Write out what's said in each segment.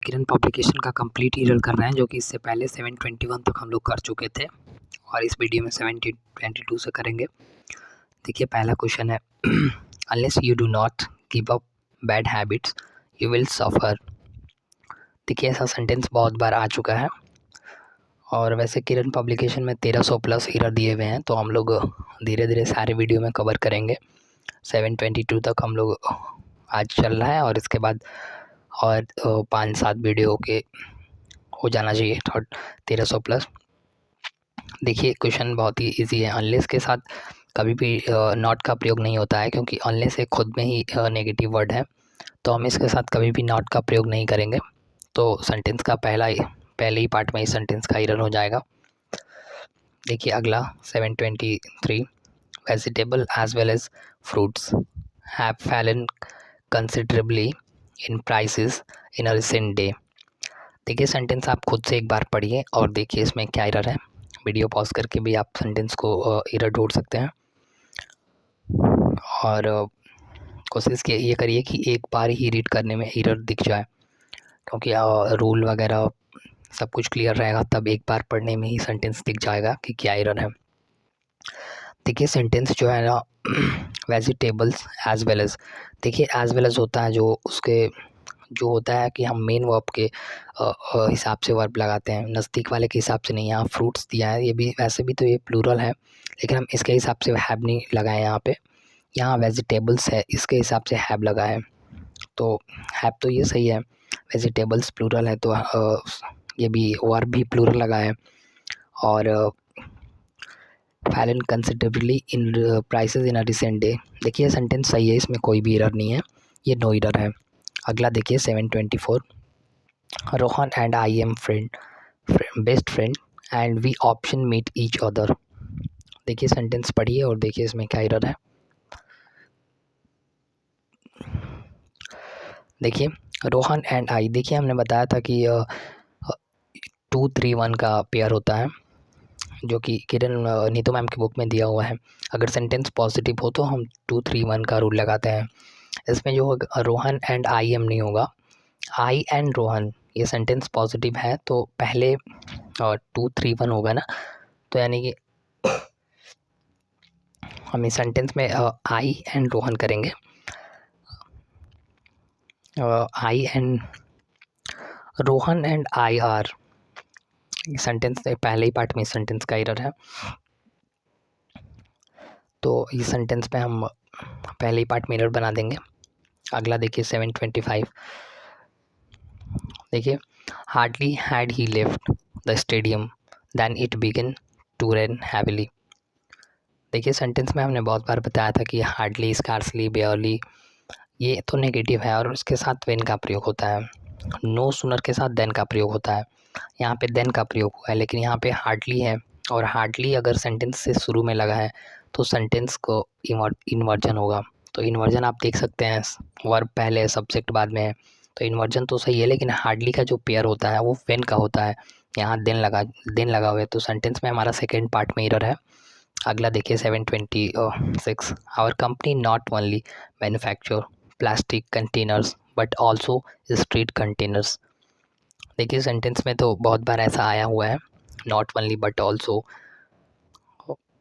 किरण publication का complete error कर रहे हैं, जो कि इससे पहले 721 तक हम लोग कर चुके थे और इस वीडियो में 722 से करेंगे। देखिए पहला क्वेश्चन है unless you do not give up bad habits you will suffer. देखिए ऐसा सेंटेंस बहुत बार आ चुका है और वैसे किरण पब्लिकेशन में 1300 प्लस ईरर दिए हुए हैं, तो हम लोग धीरे धीरे सारे वीडियो में कवर करेंगे। 722 तक हम लोग आज चल रहा है और इसके बाद और 5-7 वीडियो के हो जाना चाहिए 1300 प्लस। देखिए क्वेश्चन बहुत ही इजी है। अनलेस के साथ कभी भी नॉट का प्रयोग नहीं होता है, क्योंकि अनलेस एक खुद में ही नेगेटिव वर्ड है, तो हम इसके साथ कभी भी नॉट का प्रयोग नहीं करेंगे। तो सेंटेंस का पहले ही पार्ट में इस सेंटेंस का एरर हो जाएगा। देखिए अगला 723 vegetable as well as fruits have fallen considerably in prices in a recent day. देखिए सेंटेंस आप खुद से एक बार पढ़िए और देखिए इसमें क्या एरर है। वीडियो पॉज करके भी आप सेंटेंस को एरर ढूंढ सकते हैं और कोशिश ये करिए कि एक बार ही रीड करने में एरर दिख जाए, क्योंकि रूल वगैरह सब कुछ क्लियर रहेगा, तब एक बार पढ़ने में ही सेंटेंस दिख जाएगा कि क्या एरर है। देखिए सेंटेंस जो है ना वेजिटेबल्स एज वेल एज, देखिए एज वेल एज होता है जो उसके जो होता है कि हम मेन वर्ब के हिसाब से वर्ब लगाते हैं, नज़दीक वाले के हिसाब से नहीं। यहाँ फ्रूट्स दिया है, ये भी वैसे भी तो ये प्लूरल है, लेकिन हम इसके हिसाब से हैव नहीं लगाए यहाँ पे। यहाँ वेजिटेबल्स है, इसके हिसाब से हैव लगा है, तो हैव तो ये सही है। वेजिटेबल्स प्लूरल है तो ये भी वर्ब भी प्लूरल लगा है। और Fallon considerably in prices in a recent day, देखिए सेंटेंस सही है, इसमें कोई भी एरर नहीं है, ये नो एरर है। अगला देखिए 724 Rohan and I am best friend and we option meet each other. देखिए सेंटेंस पढ़िए और देखिए इसमें क्या एरर है। देखिए रोहन एंड आई, देखिए हमने बताया था कि 2-3-1 का पेयर होता है, जो कि किरण नीतू मैम की बुक में दिया हुआ है। अगर सेंटेंस पॉजिटिव हो तो हम 2-3-1 का रूल लगाते हैं। इसमें जो रोहन एंड आई एम नहीं होगा, आई एंड रोहन, ये सेंटेंस पॉजिटिव है तो पहले 2-3-1 होगा ना, तो यानी कि हम इस सेंटेंस में आई एंड रोहन करेंगे। I and Rohan and I are, sentence पहले ही पार्ट में इस सेंटेंस का एरर है, तो इस सेंटेंस पे हम पहले ही पार्ट में एरर बना देंगे। अगला देखिए 725, देखिए hardly had he left the stadium then it began to rain heavily. देखिए सेंटेंस में हमने बहुत बार बताया था कि हार्डली, स्कार्सली, बेयरली, ये तो नेगेटिव है और उसके साथ वेन का प्रयोग होता है। नो सूनर के साथ देन का प्रयोग होता है, यहाँ पे देन का प्रयोग हुआ है, लेकिन यहाँ पे हार्डली है, और हार्डली अगर सेंटेंस से शुरू में लगा है तो सेंटेंस को इन्वर्जन होगा। तो इन्वर्जन आप देख सकते हैं, वर्ब पहले सब्जेक्ट बाद में है, तो इन्वर्जन तो सही है, लेकिन हार्डली का जो पेयर होता है वो वेन का होता है। यहाँ देन लगा हुआ है, तो सेंटेंस में हमारा सेकेंड पार्ट में एरर है। अगला देखिए 726 our company not only manufacture plastic containers but also street containers. देखिए सेंटेंस में तो बहुत बार ऐसा आया हुआ है, नॉट ओनली बट ऑल्सो,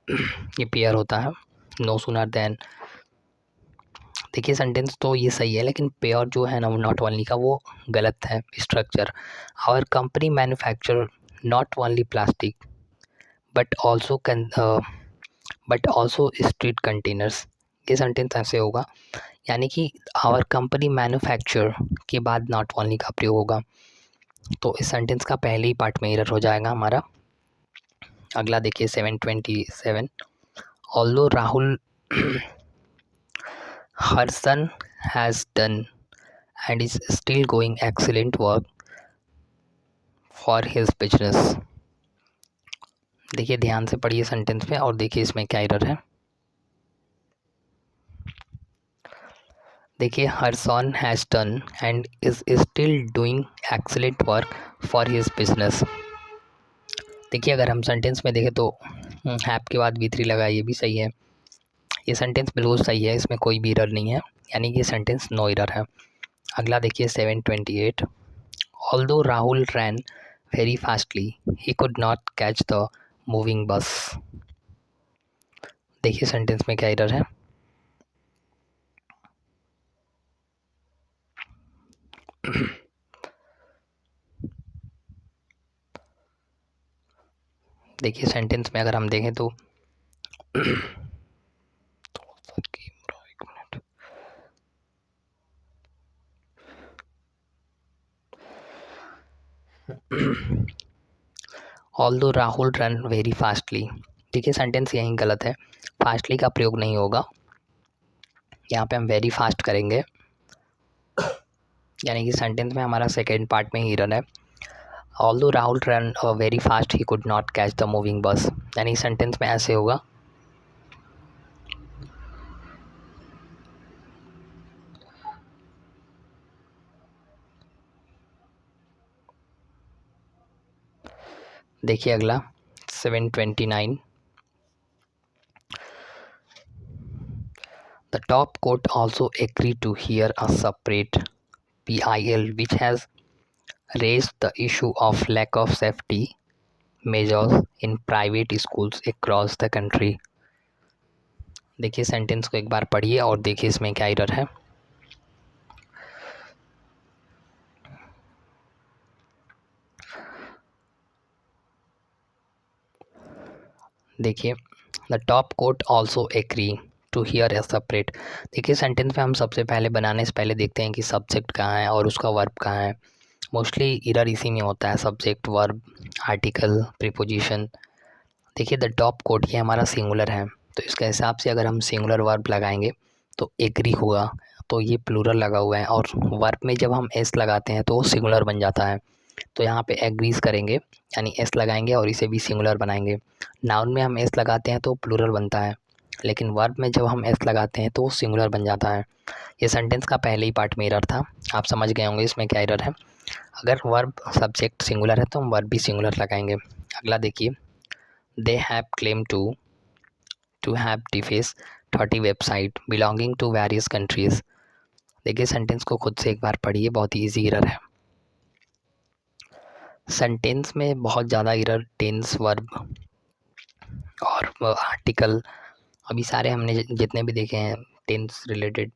ये पेयर होता है, नो सूनर देन। देखिए सेंटेंस तो ये सही है, लेकिन पेयर जो है ना नॉट ओनली का वो गलत है structure. Our company manufacture not only plastic but also street containers, ये सेंटेंस ऐसे होगा, यानी कि आवर कंपनी मैन्युफैक्चर के बाद नॉट ओनली का प्रयोग होगा, तो इस सेंटेंस का पहले ही पार्ट में एरर हो जाएगा हमारा। अगला देखिए 727 although Rahul her son has done and is still going excellent work for his business. देखिए ध्यान से पढ़िए सेंटेंस पे और देखिए इसमें क्या एरर है। देखिए her son has done and is still doing excellent work for his business. देखिए अगर हम सेंटेंस में देखें तो हैव के बाद V3 लगा, ये भी सही है, ये सेंटेंस बिल्कुल सही है, इसमें कोई भी एरर नहीं है, यानी कि ये सेंटेंस नो एरर है। अगला देखिए 728 Although Rahul ran very fastly, he could not catch the moving bus. देखिए सेंटेंस में क्या एरर है. देखिए सेंटेंस में अगर हम देखें तो Although Rahul ran very fastly, देखिए सेंटेंस यहीं गलत है. फास्टली का प्रयोग नहीं होगा, यहाँ पे हम वेरी फास्ट करेंगे, यानी कि सेंटेंस में हमारा सेकेंड पार्ट में ही एरर है. Although Rahul ran very fast, he could not catch the moving bus, यानी सेंटेंस में ऐसे होगा. देखिए अगला 729. The top court also agreed to hear a separate PIL which has raised the issue of lack of safety measures in private schools across the country. देखिए sentence को एक बार पढ़िए और देखिए इसमें क्या एरर है. देखिए the top court also agree to hear a separate. देखिए सेंटेंस में हम सबसे पहले बनाने से पहले देखते हैं कि सब्जेक्ट कहाँ है और उसका वर्ब कहाँ है. मोस्टली एरर इसी में होता है, सब्जेक्ट, वर्ब, आर्टिकल, प्रीपोजिशन. देखिए द टॉप कोर्ट ये हमारा सिंगुलर है, तो इसके हिसाब से अगर हम सिंगुलर वर्ब लगाएंगे तो एग्री होगा, तो ये प्लूरल लगा हुआ है, और वर्ब में जब हम एस लगाते हैं तो वो सिंगुलर बन जाता है. तो यहाँ पे एग्रीज करेंगे यानी एस लगाएंगे और इसे भी सिंगुलर बनाएंगे. नाउन में हम एस लगाते हैं तो प्लूरल बनता है, लेकिन वर्ब में जब हम एस लगाते हैं तो वो सिंगुलर बन जाता है. ये सेंटेंस का पहले ही पार्ट में एरर था, आप समझ गए होंगे इसमें क्या एरर है. अगर वर्ब सब्जेक्ट सिंगुलर है तो हम वर्ब भी सिंगुलर लगाएंगे. अगला देखिए, they have claim to have deface 30 website belonging to various countries. देखिए सेंटेंस को खुद से एक बार पढ़िए, बहुत ही ईजी एरर है. सेंटेंस में बहुत ज़्यादा एरर टेंस, वर्ब और आर्टिकल, अभी सारे हमने जितने भी देखे हैं टेंस रिलेटेड,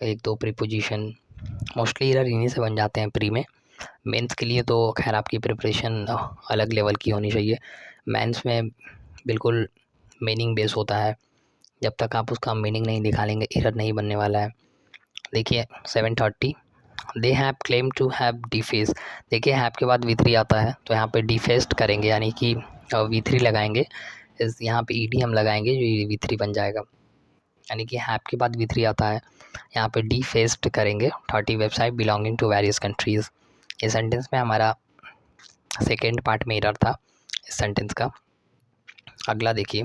एक दो प्रीपोजिशन, मोस्टली एरर इन्हीं से बन जाते हैं प्री में. मेंस के लिए तो खैर आपकी प्रिपरेशन अलग लेवल की होनी चाहिए. मेंस में बिल्कुल मीनिंग बेस होता है, जब तक आप उसका मीनिंग नहीं निकालेंगे एरर नहीं बनने वाला है. देखिए 730, they have claim to have deface. देखिए हैव के बाद V3 आता है, तो यहाँ पे डिफेस्ड करेंगे यानी कि V3 लगाएंगे, इस यहाँ पे ED हम लगाएंगे जो V3 बन जाएगा, यानी कि हैव के बाद V3 आता है. यहाँ पे डिफेस्ड करेंगे 30 website belonging to various countries. ये सेंटेंस में हमारा सेकेंड पार्ट में एरर था इस सेंटेंस का. अगला देखिए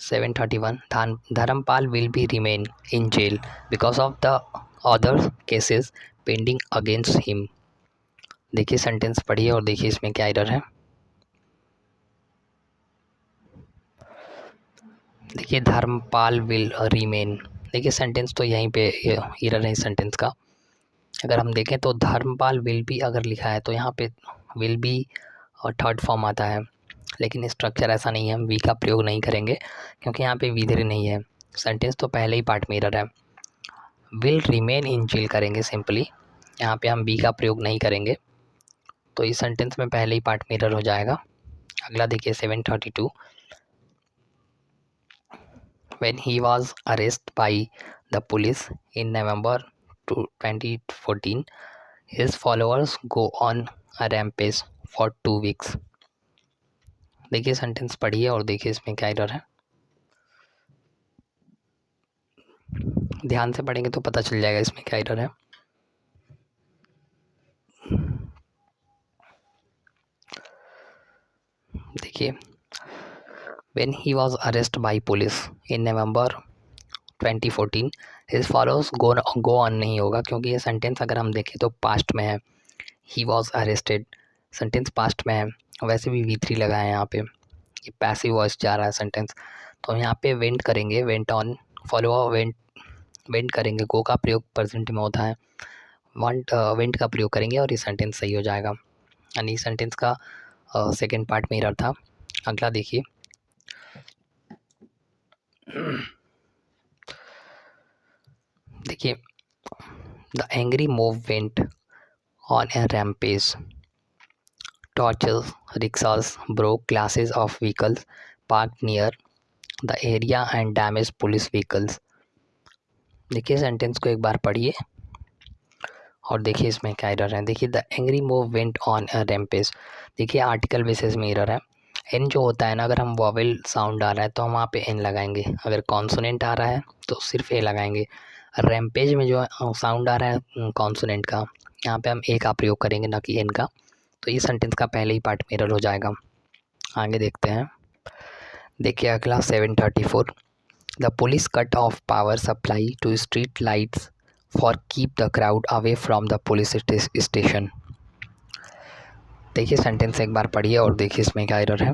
731, Dharmpal will be remain in jail because of the other cases pending against him. देखिए सेंटेंस पढ़िए और देखिए इसमें क्या एरर है. देखिए धर्मपाल विल रिमेन, देखिए सेंटेंस तो यहीं पे एरर है इस सेंटेंस का. अगर हम देखें तो धर्मपाल विल बी अगर लिखा है तो यहाँ पे विल बी और थर्ड फॉर्म आता है, लेकिन स्ट्रक्चर ऐसा नहीं है, हम वी का प्रयोग नहीं करेंगे क्योंकि यहाँ पे V3 नहीं है. सेंटेंस तो पहले ही पार्ट में एरर है. विल रिमेन इन जेल करेंगे सिंपली, यहाँ पे हम बी का प्रयोग नहीं करेंगे, तो इस सेंटेंस में पहले ही पार्ट में एरर हो जाएगा. अगला देखिए 732, when he was arrested by the police in November 2014, his followers go on a rampage for 2 weeks. देखिए सेंटेंस पढ़िए और देखिए इसमें क्या एरर है. ध्यान से पढ़ेंगे तो पता चल जाएगा इसमें क्या एरर है. देखिए when he was arrested by police in November 2014, his followers go on नहीं होगा क्योंकि ये सेंटेंस अगर हम देखें तो पास्ट में है. he was arrested sentence past में है, वैसे भी V3 लगा है यहाँ पे, ये पैसिव वॉइस जा रहा है सेंटेंस, तो यहाँ पे वेंट करेंगे, वेंट ऑन, फॉलोअर वेंट करेंगे. गो का प्रयोग प्रेजेंट में होता है, वेंट का प्रयोग करेंगे और ये सेंटेंस सही हो जाएगा। यानी इस सेंटेंस का सेकेंड पार्ट में एरर था। अगला देखिए, the angry mob went on A rampage, torches, rickshaws broke classes of vehicles parked near the area and damaged police vehicles। देखिए सेंटेंस को एक बार पढ़िए और देखिए इसमें क्या एरर है। देखिए the angry mob went on a rampage, देखिए आर्टिकल बेसिस में एरर है। एन जो होता है ना, अगर हम वॉवेल साउंड आ रहा है तो हम वहाँ पे एन लगाएंगे, अगर कॉन्सोनेंट आ रहा है तो सिर्फ ए लगाएंगे। रैम्पेज में जो साउंड आ रहा है कॉन्सोनेंट का, यहाँ पे हम ए का प्रयोग करेंगे ना कि एन का, तो ये सेंटेंस का पहले ही पार्ट में एरर हो जाएगा। आगे देखते हैं। देखिए अगला 734, the police cut off power supply to street lights for keep the crowd away from the police station. देखिए सेंटेंस एक बार पढ़िए और देखिए इसमें क्या एरर है।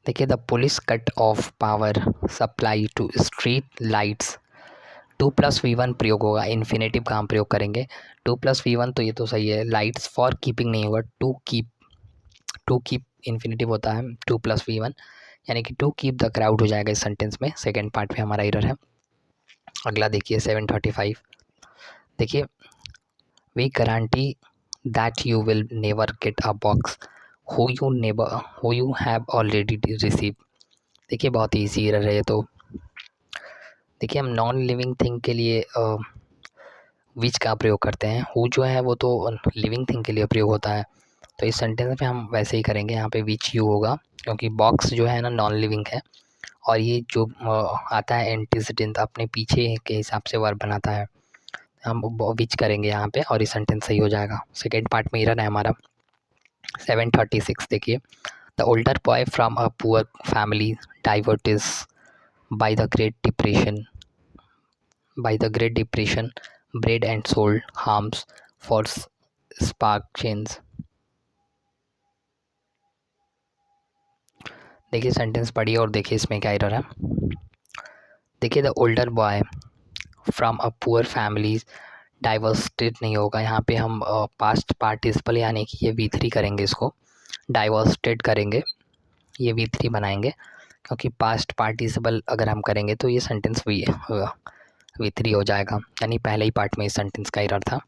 देखिए the police cut off power supply to street lights, 2+V1 प्रयोग होगा, इन्फिनेटिव का हम प्रयोग करेंगे। 2+V1 तो ये तो सही है, लाइट्स फॉर कीपिंग नहीं होगा, टू कीप इन्फिनेटिव होता है 2+V1, यानी कि टू कीप द क्राउड हो जाएगा इस सेंटेंस में। सेकेंड पार्ट में हमारा एरर है। अगला देखिए 735, देखिए we guarantee that you will never get a box who you have already receive. देखिए बहुत ही ईजी एरर है ये तो। देखिए हम नॉन लिविंग थिंग के लिए विच का प्रयोग करते हैं, हु जो है वो तो लिविंग थिंग के लिए प्रयोग होता है, तो इस सेंटेंस में हम वैसे ही करेंगे, यहाँ पे विच यू होगा, क्योंकि बॉक्स जो है ना नॉन लिविंग है और ये जो आता है एंटीसीडेंट अपने पीछे के हिसाब से वर्ब बनाता है, हम विच करेंगे यहाँ पे और ये सेंटेंस सही हो जाएगा। सेकेंड पार्ट में एरर है हमारा। 736, देखिए the older boy from a poor family devastated by the great depression bred and sold harms for spark chains. देखिए सेंटेंस पढ़िए और देखिए इसमें क्या एरर है। देखिए the older boy from a poor family, devastated नहीं होगा, यहाँ पे हम पास्ट पार्टिसिपल यानी कि ये V3 करेंगे, इसको डाइवर्सिटेड करेंगे, ये V3 बनाएंगे, क्योंकि पास्ट पार्टिसिपल अगर हम करेंगे तो ये सेंटेंस V3 हो जाएगा, यानी पहले ही पार्ट में इस सेंटेंस का एरर था।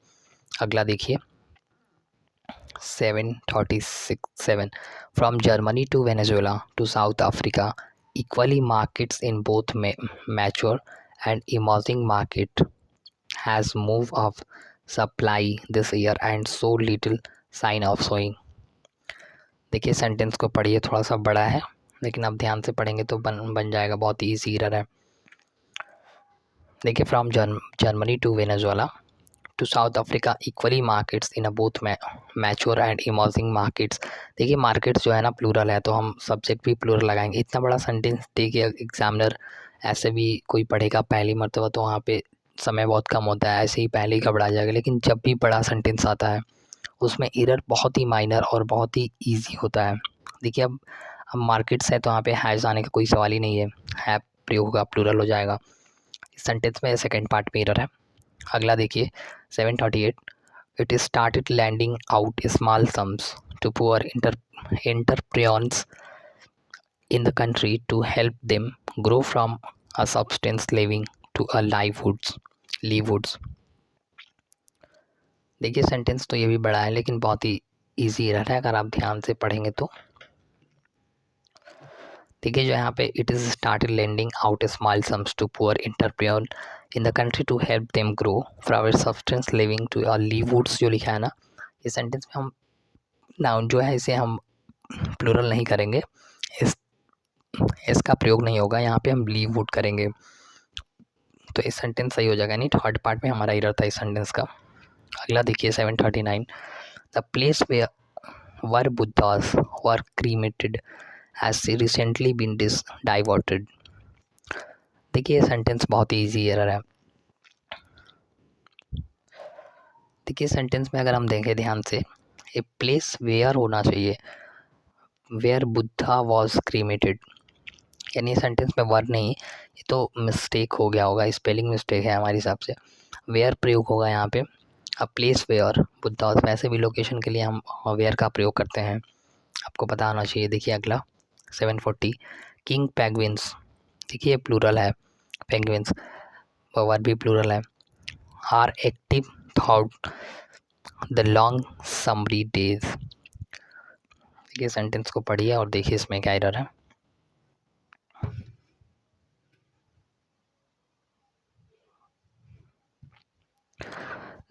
अगला देखिए 736, from Germany to Venezuela to South Africa, equally markets in both mature and emerging market has moved of supply this year and so little sign of sowing। देखिए सेंटेंस को पढ़िए, थोड़ा सा बड़ा है लेकिन अब ध्यान से पढ़ेंगे तो बन जाएगा, बहुत ही ईजी एरर है। देखिए from Germany to Venezuela to South Africa, equally markets in both mature and emerging markets. देखिए मार्केट्स जो है ना प्लूरल है, तो हम सब्जेक्ट भी प्लूरल लगाएंगे। इतना बड़ा सेंटेंस देखिए एग्जामिनर ऐसे भी कोई पढ़ेगा पहली मरतबा तो वहाँ पे समय बहुत कम होता है, ऐसे ही पहले ही घबरा जाएगा, लेकिन जब भी बड़ा सेंटेंस आता है उसमें एरर बहुत ही माइनर और बहुत ही ईजी होता है। देखिए अब मार्केट्स है तो वहाँ पे हैज़ आने का कोई सवाल ही नहीं है प्रयोग होगा, प्लूरल हो जाएगा। इस सेंटेंस में सेकेंड पार्ट में एरर है। अगला देखिए 738, it started lending out small sums to poor entrepreneurs in the country to help them grow from a subsistence living to a livelihoods। देखिए सेंटेंस तो ये भी बड़ा है लेकिन बहुत ही इजी एरर है अगर आप ध्यान से पढ़ेंगे तो। देखिए जो यहाँ पे it is started lending out small sums to poor entrepreneur in the country to help them grow from a substance living to a livelihoods, जो लिखा है ना, इस सेंटेंस में हम नाउन जो है इसे हम प्लूरल नहीं करेंगे, इसका प्रयोग नहीं होगा, यहाँ पे हम लिववुड करेंगे, तो इस सेंटेंस सही हो जाएगा। नहीं थर्ड पार्ट में हमारा एरर था इस सेंटेंस का। अगला देखिए 739, the place where Buddhas were cremated has recently been diverted। देखिए सेंटेंस बहुत ही ईजी एरर है। देखिए सेंटेंस में अगर हम देखें ध्यान से, ए प्लेस वेयर होना चाहिए, वेयर बुद्धा वॉज क्रीमेटेड, यानी सेंटेंस में वर नहीं, ये तो मिस्टेक हो गया होगा, स्पेलिंग मिस्टेक है हमारे हिसाब से। वेयर प्रयोग होगा यहाँ पे, अ प्लेस वेयर बुद्धा, वैसे भी लोकेशन के लिए हम वेयर का प्रयोग करते हैं, आपको पता होना चाहिए। देखिए अगला 740, किंग पेंगुइन्स, देखिए प्लूरल है, पेंगुइन्स वर्ब भी प्लूरल है। Are active thought the long summer days, देखिए सेंटेंस को पढ़िए और देखिए इसमें क्या एरर है।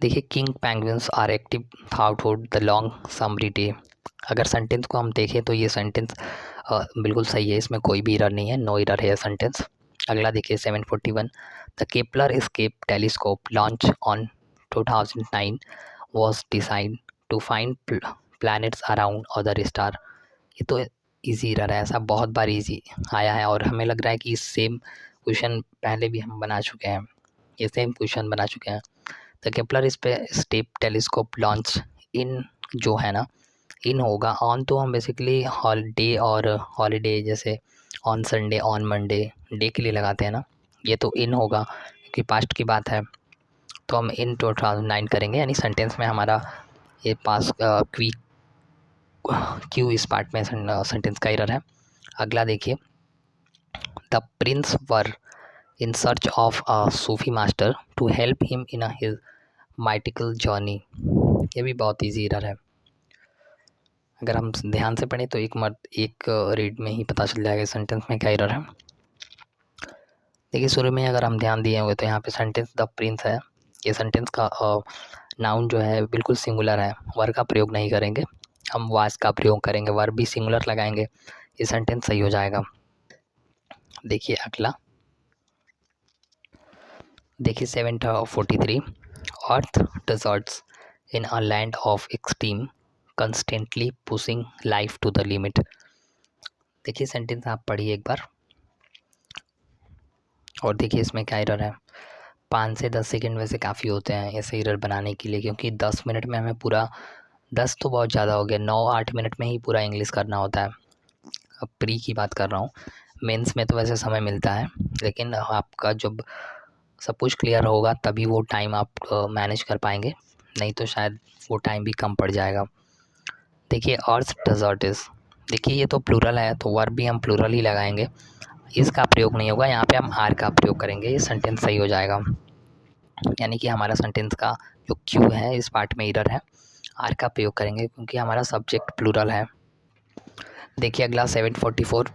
देखिए king penguins are active through the long summer day, अगर सेंटेंस को हम देखें तो ये सेंटेंस बिल्कुल सही है, इसमें कोई भी एरर नहीं है, नो एरर है सेंटेंस। अगला देखिए 741, द केपलर स्केप telescope launch on 2009 was designed to find planets around other star, ये तो इजी एरर है, ऐसा बहुत बार इजी आया है और हमें लग रहा है कि सेम क्वेश्चन पहले भी हम बना चुके हैं, ये सेम क्वेश्चन बना चुके हैं। The Kepler space telescope launch in, जो है ना इन होगा, ऑन तो हम बेसिकली हॉलीडे और हॉलीडे जैसे on Sunday on Monday day के लिए लगाते हैं ना, ये तो इन होगा क्योंकि पास्ट की बात है, तो हम इन 2009 करेंगे, यानी सेंटेंस में हमारा ये पास क्यू इस पार्ट में सेंटेंस का एरर है। अगला देखिए, the prince were in search of a Sufi master to help him in his mythical journey, ये भी बहुत ईजी एरर है, अगर हम ध्यान से पढ़ें तो एक रीड में ही पता चल जाएगा सेंटेंस में क्या एरर है। देखिए शुरू में अगर हम ध्यान दिए हुए तो यहाँ पे सेंटेंस द प्रिंस है, ये सेंटेंस का नाउन जो है बिल्कुल सिंगुलर है, वर का प्रयोग नहीं करेंगे, हम वास का प्रयोग करेंगे, वर भी सिंगुलर लगाएंगे, ये सेंटेंस सही हो जाएगा। देखिए अगला, देखिए 743, earth deserts in a land of extreme constantly pushing life to the limit, देखिए सेंटेंस आप पढ़िए एक बार और देखिए इसमें क्या एरर है। 5 से 10 सेकंड वैसे काफ़ी होते हैं ऐसे एरर बनाने के लिए, क्योंकि 10 मिनट में हमें पूरा, 10 तो बहुत ज़्यादा हो गया, 9-8 मिनट में ही पूरा इंग्लिश करना होता है। अब प्री की बात कर रहा हूँ, मेंस में तो वैसे समय मिलता है, लेकिन आपका जब सब कुछ क्लियर होगा तभी वो टाइम आप मैनेज कर पाएंगे, नहीं तो शायद वो टाइम भी कम पड़ जाएगा। देखिए अर्थ डेजर्ट इज, देखिए ये तो प्लूरल है तो वर्ब भी हम प्लूरल ही लगाएंगे, इसका प्रयोग नहीं होगा, यहाँ पे हम आर का प्रयोग करेंगे, ये सेंटेंस सही हो जाएगा। यानी कि हमारा सेंटेंस का जो क्यू है इस पार्ट में एरर है, आर का प्रयोग करेंगे क्योंकि हमारा सब्जेक्ट प्लूरल है। देखिए अगला 744,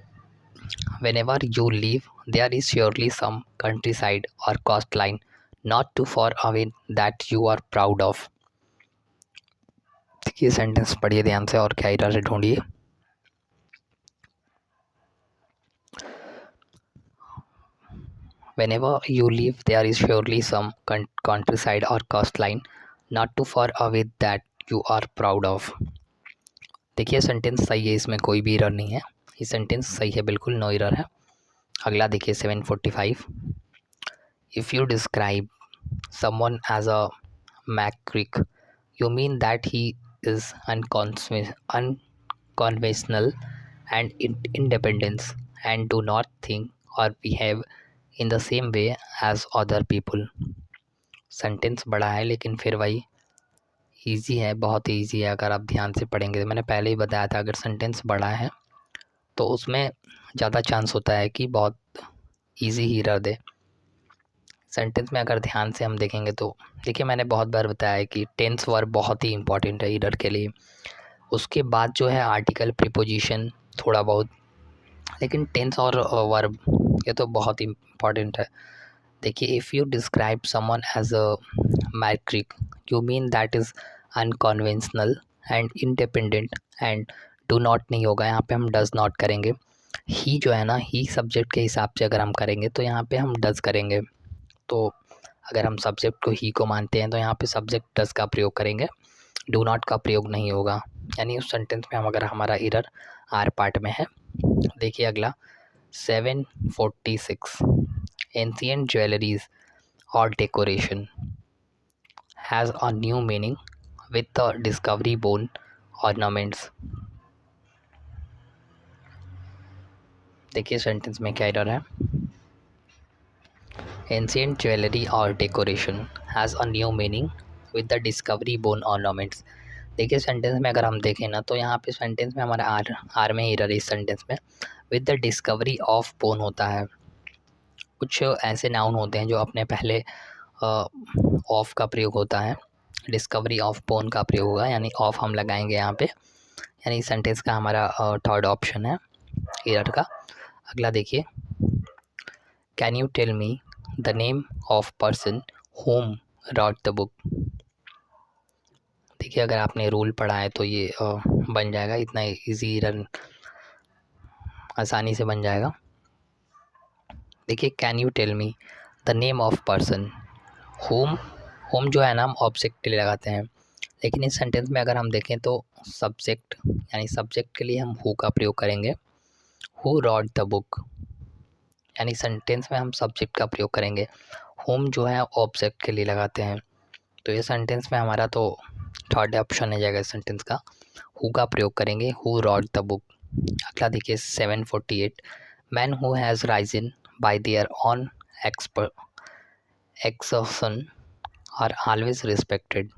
whenever you leave there is surely some countryside or coastline not too far away that you are proud of, देखिए सेंटेंस पढ़िए ध्यान से और क्या एरर है ढूंढिए। Whenever you leave there is surely some countryside or coastline not too far away that you are proud of, देखिए sentence सही है, इसमें कोई भी एरर नहीं है, ये सेंटेंस सही है बिल्कुल, नो एरर है। अगला देखिए 745, if you describe someone as a maverick you mean that he is unconventional and independent and do not think or behave in the same way as other people, sentence बड़ा है लेकिन फिर वही easy है, बहुत इजी है, अगर आप ध्यान से पढ़ेंगे तो मैंने पहले ही बताया था अगर सेंटेंस बड़ा है तो उसमें ज़्यादा चांस होता है कि बहुत इजी ही रह दे। सेंटेंस में अगर ध्यान से हम देखेंगे तो देखिए मैंने बहुत बार बताया है कि टेंस वर्ब बहुत ही इंपॉर्टेंट है रीडर के लिए, उसके बाद जो है आर्टिकल प्रीपोजिशन थोड़ा बहुत, लेकिन टेंस और वर्ब ये तो बहुत ही इंपॉर्टेंट है। देखिए if you describe someone as a matric you mean that is unconventional and independent and do not नहीं होगा, यहाँ पे हम डज नॉट करेंगे, ही जो है ना ही सब्जेक्ट के हिसाब से अगर हम करेंगे तो यहाँ पे हम डज करेंगे, तो अगर हम सब्जेक्ट को ही को मानते हैं तो यहाँ पे सब्जेक्ट डज का प्रयोग करेंगे, डू नॉट का प्रयोग नहीं होगा, यानी उस सेंटेंस में हम अगर हमारा एरर आर पार्ट में है। देखिए अगला 746, एंशिएंट ज्वेलरीज और decoration has a new meaning with the discovery bone ornaments, देखिए सेंटेंस में क्या एरर है। एंशिएंट ज्वेलरी और decoration has a new meaning with the discovery bone ornaments. देखिए सेंटेंस में अगर हम देखें ना तो यहाँ पे सेंटेंस में हमारा आर में एरर है। इस सेंटेंस में with the discovery of bone होता है। कुछ ऐसे नाउन होते हैं जो अपने पहले ऑफ का प्रयोग होता है, डिस्कवरी ऑफ बोन का प्रयोग होगा, यानी ऑफ हम लगाएंगे यहाँ पे, यानी इस सेंटेंस का हमारा थर्ड ऑप्शन है एरर का। अगला देखिए, can you tell me the name of person whom wrote the book. देखिए अगर आपने रूल पढ़ा है तो ये बन जाएगा, इतना इजी एरर आसानी से बन जाएगा। देखिए can you tell me the name of person whom, whom जो है ना हम ऑब्जेक्ट के लिए लगाते हैं, लेकिन इस सेंटेंस में अगर हम देखें तो सब्जेक्ट, यानी सब्जेक्ट के लिए हम हु का प्रयोग करेंगे, हु रॉट द बुक, यानी सेंटेंस में हम सब्जेक्ट का प्रयोग करेंगे। होम जो है ऑब्जेक्ट के लिए लगाते हैं, तो ये सेंटेंस में हमारा तो थर्ड ऑप्शन हो जाएगा इस सेंटेंस का, हु का प्रयोग करेंगे, हु रॉट द बुक। अगला देखिए 748, man who has risen by their own exertion are always respected.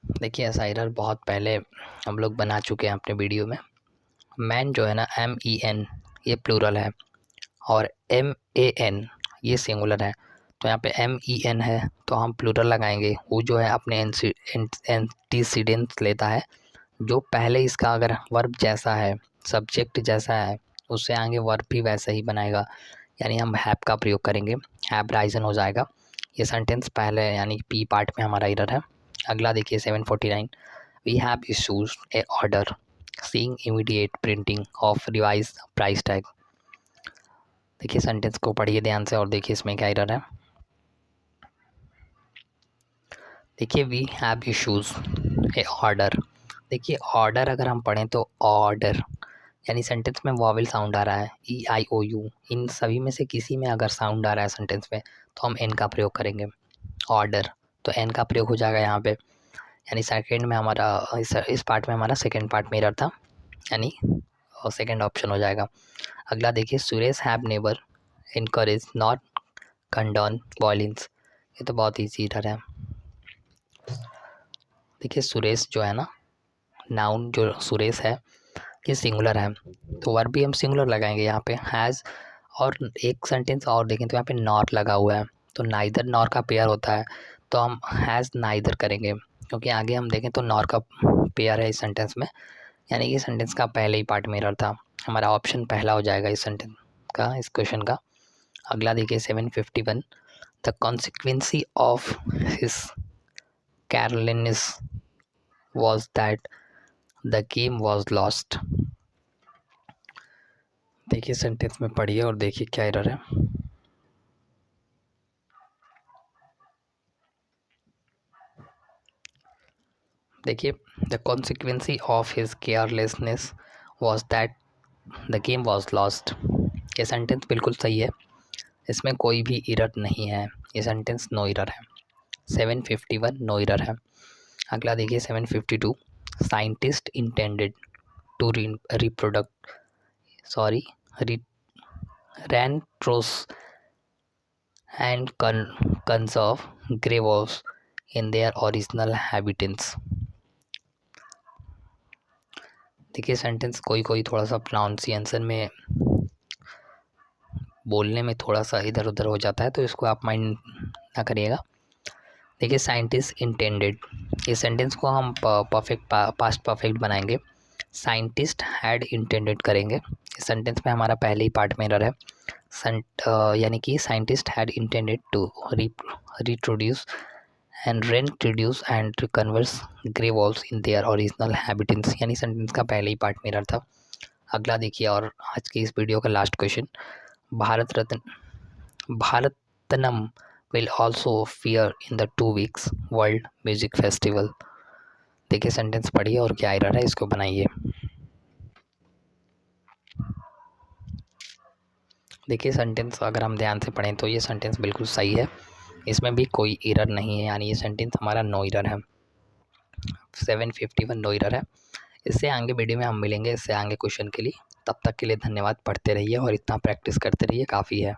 देखिए ऐसा एरर बहुत पहले हम लोग बना चुके हैं अपने वीडियो में। मैन जो है ना MEN ये प्लूरल है और MAN ये सिंगुलर है, तो यहाँ पे MEN है तो हम प्लूरल लगाएंगे। वो जो है अपने एंटीसीडेंट लेता है, जो पहले इसका अगर वर्ब जैसा है, सब्जेक्ट जैसा है, उससे आगे वर्ब भी वैसा ही बनाएगा, यानी हम हैव का प्रयोग करेंगे, हैव राइजन हो जाएगा। ये सेंटेंस पहले यानी पी पार्ट में हमारा एरर है। अगला देखिए 749, we have issues a order seeing immediate printing of revise price tag. देखिए सेंटेंस को पढ़िए ध्यान से और देखिए इसमें क्या एरर है। देखिए we have issues a order, देखिए ऑर्डर अगर हम पढ़ें तो ऑर्डर, यानी सेंटेंस में वॉवेल साउंड आ रहा है, EIOU, इन सभी में से किसी में अगर साउंड आ रहा है सेंटेंस में तो हम एन का प्रयोग करेंगे, ऑर्डर, तो एन का प्रयोग हो जाएगा यहाँ पे, यानी सेकंड में हमारा इस पार्ट में हमारा सेकंड पार्ट में एरर था, यानी सेकंड ऑप्शन हो जाएगा। अगला देखिए, Suresh have never encourage not condone violence, ये तो बहुत ईजी एरर है। देखिए सुरेश जो है ना, नाउन जो सुरेश है ये सिंगुलर है, तो वर्ब भी हम सिंगुलर लगाएंगे यहाँ पे हैज़, और एक सेंटेंस और देखें तो यहाँ पे नॉट लगा हुआ है, तो नाइदर नॉर का पेयर होता है, तो हम हैज़ नाइदर करेंगे, क्योंकि आगे हम देखें तो नॉर का पेयर है इस सेंटेंस में, यानी कि सेंटेंस का पहले ही पार्ट में एरर था। हमारा ऑप्शन पहला हो जाएगा इस सेंटेंस का, इस क्वेश्चन का। अगला देखिए 751, the consequence of his carelessness was that the game was lost। देखिए सेंटेंस में पढ़िए और देखिए क्या एरर है। देखिए the consequence of his carelessness was that the game was lost। ये सेंटेंस बिल्कुल सही है, इसमें कोई भी एरर नहीं है, ये सेंटेंस नो एरर है। 751 नो एरर है। अगला देखिए 752, scientist intended to reintroduce and conserve grey wolves in their original habitats। देखिए सेंटेंस कोई थोड़ा सा प्रोनाउंसिएशन में, बोलने में थोड़ा सा इधर उधर हो जाता है, तो इसको आप माइंड ना करिएगा। देखिए साइंटिस्ट इंटेंडेड, इस सेंटेंस को हम पास्ट परफेक्ट बनाएंगे, साइंटिस्ट हैड इंटेंडेड करेंगे। इस सेंटेंस में हमारा पहले ही पार्ट में एरर है, यानी कि scientist had intended to reproduce and reintroduce and converse grey walls in their original habitats, यानी सेंटेंस का पहले ही पार्ट में एरर था। अगला देखिए, और आज की इस वीडियो का last question, Bharatanatyam will also appear in the 2 weeks world music festival. देखिए सेंटेंस पढ़िए और क्या एरर है इसको बनाइए। देखिए सेंटेंस अगर हम ध्यान से पढ़ें तो ये सेंटेंस बिल्कुल सही है, इसमें भी कोई एरर नहीं है, यानी ये सेंटेंस हमारा नो एरर है। 751 नो एरर है। इससे आगे वीडियो में हम मिलेंगे इससे आगे क्वेश्चन के लिए। तब तक के लिए धन्यवाद। पढ़ते रहिए और इतना प्रैक्टिस करते रहिए, काफ़ी है।